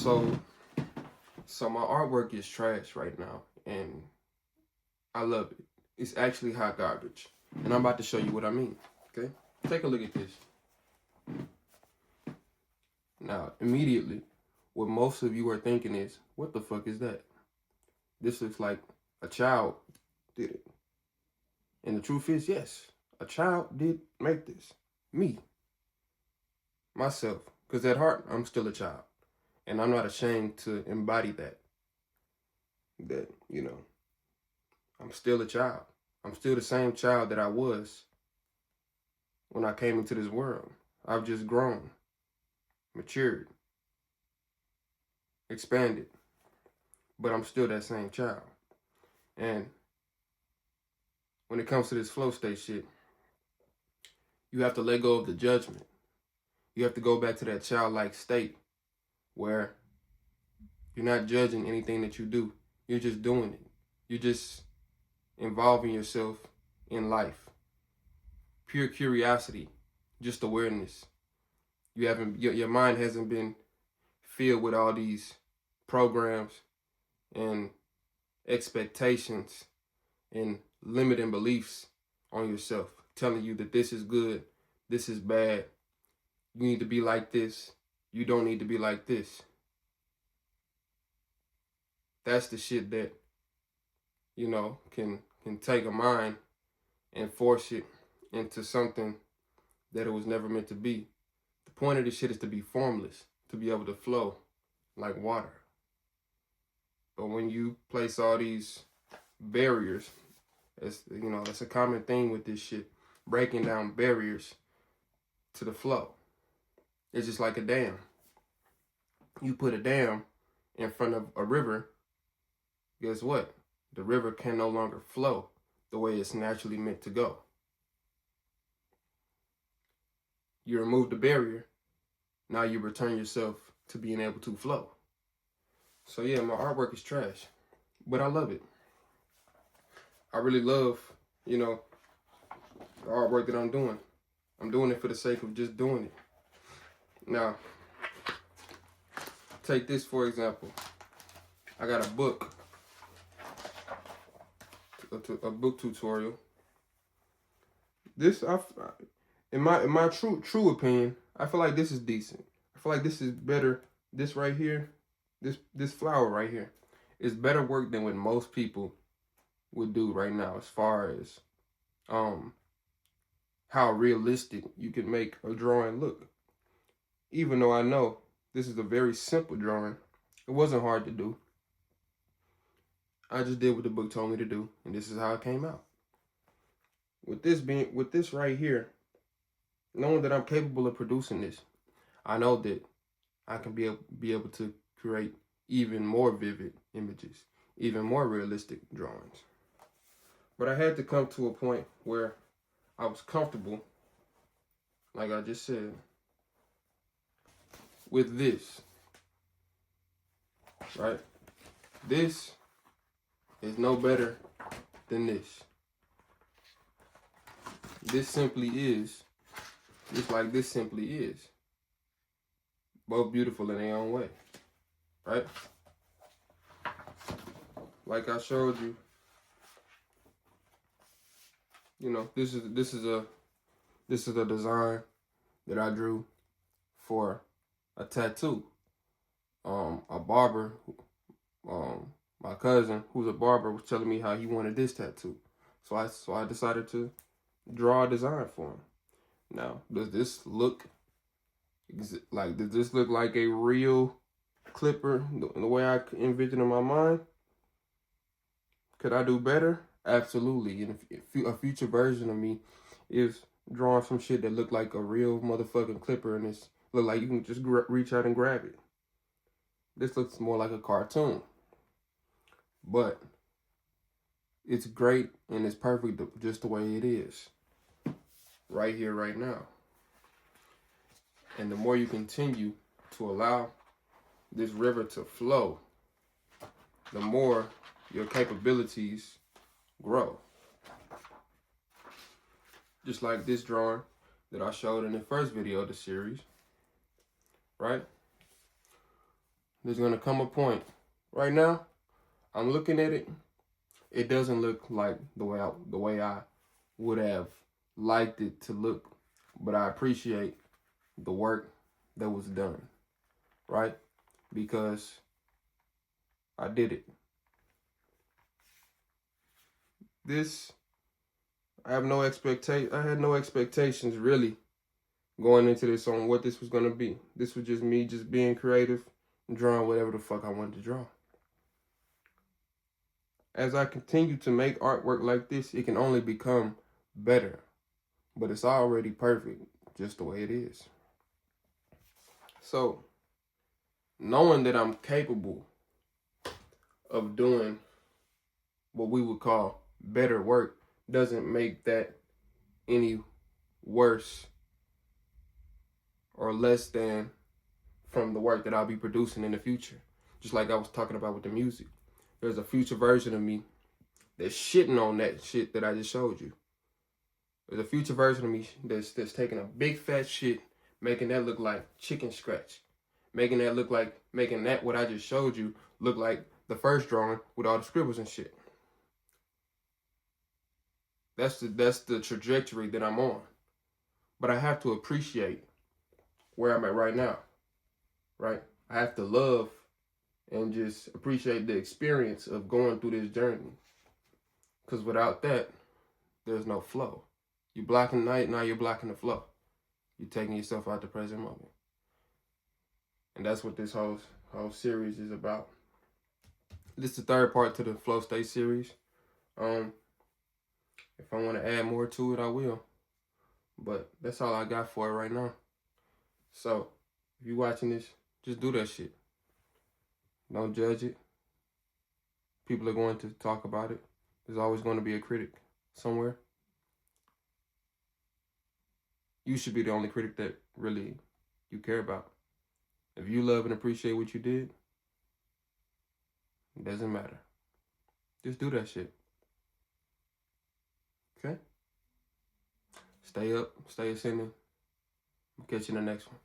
So my artwork is trash right now, and I love it. It's actually hot garbage, and I'm about to show you what I mean. Okay, take a look at this. Now, immediately, what most of you are thinking is, what the fuck is that? This looks like a child did it. And the truth is, yes, a child did make this. Me. Myself. Because at heart, I'm still a child. And I'm not ashamed to embody that. That, I'm still a child. I'm still the same child that I was when I came into this world. I've just grown, matured, expanded. But I'm still that same child. And when it comes to this flow state shit, you have to let go of the judgment. You have to go back to that childlike state where you're not judging anything that you do. You're just doing it. You're just involving yourself in life. Pure curiosity, just awareness. Your mind hasn't been filled with all these programs and expectations and limiting beliefs on yourself, telling you that this is good, this is bad, you need to be like this, you don't need to be like this. That's the shit that, can take a mind and force it into something that it was never meant to be. The point of this shit is to be formless, to be able to flow like water. But when you place all these barriers, that's a common thing with this shit, breaking down barriers to the flow. It's just like a dam. You put a dam in front of a river, guess what? The river can no longer flow the way it's naturally meant to go. You remove the barrier, now you return yourself to being able to flow. So yeah, my artwork is trash, but I love it. I really love, the artwork that I'm doing. I'm doing it for the sake of just doing it. Now, take this for example. I got a book tutorial. This, in my true opinion, I feel like this is decent. I feel like this is better. This right here, this flower right here, is better work than what most people would do right now, as far as how realistic you can make a drawing look. Even though I know this is a very simple drawing, it wasn't hard to do. I just did what the book told me to do, and this is how it came out. With this right here, knowing that I'm capable of producing this, I know that I can be able to create even more vivid images, even more realistic drawings. But I had to come to a point where I was comfortable, like I just said, with this, right? This is no better than this. This simply is, just like this simply is. Both beautiful in their own way, right? Like I showed you, this is a design that I drew for a tattoo. A barber, my cousin, who's a barber, was telling me how he wanted this tattoo. So I decided to draw a design for him. Now, does this look like a real clipper, the way I envision in my mind? Could I do better? Absolutely. And a future version of me is drawing some shit that look like a real motherfucking clipper, and it's look like you can just reach out and grab it. This looks more like a cartoon, but it's great and it's perfect just the way it is, right here, right now. And the more you continue to allow this river to flow, the more your capabilities grow. Just like this drawing that I showed in the first video of the series, right? there's going to come a point. Right now, I'm looking at it. It doesn't look like the way I would have liked it to look, but I appreciate the work that was done, right? Because I did it. I had no expectations really going into this on what this was going to be. This was just me just being creative and drawing whatever the fuck I wanted to draw. As I continue to make artwork like this, it can only become better. But it's already perfect, just the way it is. So, knowing that I'm capable of doing what we would call better work doesn't make that any worse or less than from the work that I'll be producing in the future. Just like I was talking about with the music. There's a future version of me that's shitting on that shit that I just showed you. There's a future version of me that's taking a big fat shit, making that look like chicken scratch. Making that what I just showed you look like the first drawing with all the scribbles and shit. That's the trajectory that I'm on. But I have to appreciate where I'm at right now. Right? I have to love and just appreciate the experience of going through this journey. Because without that, there's no flow. You're blocking the night, now you're blocking the flow. You're taking yourself out the present moment. And that's what this whole series is about. This is the third part to the Flow State series. If I want to add more to it, I will. But that's all I got for it right now. So, if you're watching this, just do that shit. Don't judge it. People are going to talk about it. There's always going to be a critic somewhere. You should be the only critic that really you care about. If you love and appreciate what you did, it doesn't matter. Just do that shit. Okay? Stay up, stay ascending. I'll catch you in the next one.